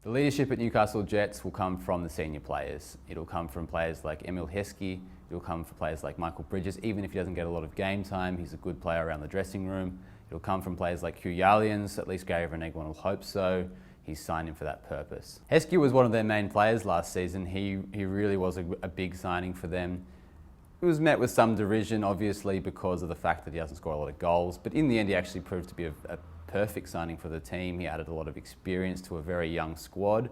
The leadership at Newcastle Jets will come from the senior players. It'll come from players like Emile, Heskey. It'll come from players like Michael Bridges. Even if he doesn't get a lot of game time, he's a good player around the dressing room. It'll come from players like Hugh Yalians. At least Gary Van Egmond will hope so. He's signed him for that purpose. Heskey was one of their main players last season. He really was a big signing for them. It was met with some derision, obviously, because of the fact that he doesn't score a lot of goals. But in the end, he actually proved to be a perfect signing for the team. He added a lot of experience to a very young squad.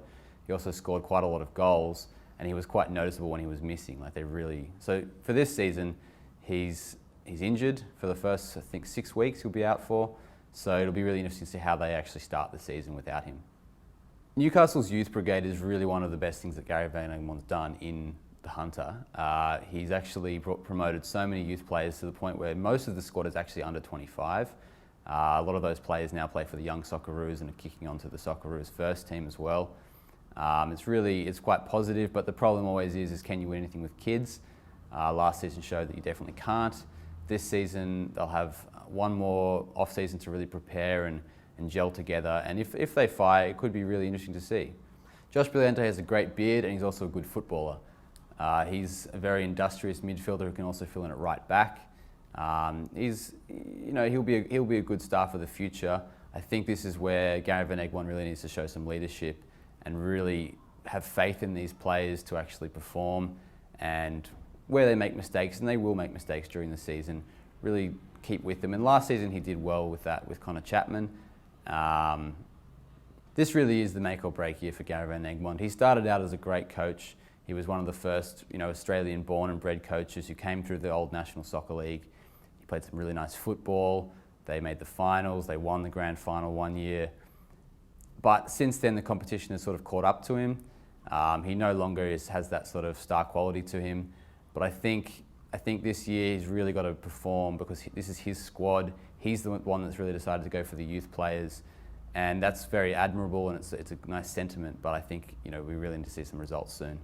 He also scored quite a lot of goals, and he was quite noticeable when he was missing. So for this season, he's injured for the first, I think, 6 weeks he'll be out for. So it'll be really interesting to see how they actually start the season without him. Newcastle's youth brigade is really one of the best things that Gary Van Egmond's done in the Hunter. He's actually promoted so many youth players to the point where most of the squad is actually under 25. A lot of those players now play for the young Socceroos and are kicking on to the Socceroos first team as well. It's quite positive, but the problem always is can you win anything with kids? Last season showed that you definitely can't. This season they'll have one more off season to really prepare and gel together, and if they fire, it could be really interesting to see. Josh Brilliante has a great beard and he's also a good footballer. He's a very industrious midfielder who can also fill in at right back. He'll be a good star for the future. I think this is where Gary Van Egmond really needs to show some leadership and really have faith in these players to actually perform, and where they make mistakes, and they will make mistakes during the season, really keep with them. And last season he did well with that with Connor Chapman. This really is the make or break year for Gary Van Egmond. He started out as a great coach. He was one of the first, Australian born and bred coaches who came through the old National Soccer League. He played some really nice football. They made the finals. They won the grand final one year. But since then, the competition has sort of caught up to him. He no longer has that sort of star quality to him. But I think this year he's really got to perform because this is his squad. He's the one that's really decided to go for the youth players. And that's very admirable, and it's a nice sentiment. But I think we really need to see some results soon.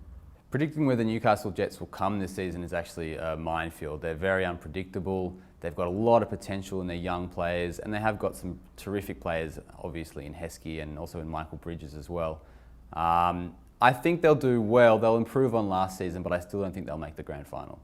Predicting where the Newcastle Jets will come this season is actually a minefield. They're very unpredictable. They've got a lot of potential in their young players, and they have got some terrific players, obviously, in Heskey and also in Michael Bridges as well. I think they'll do well. They'll improve on last season, but I still don't think they'll make the grand final.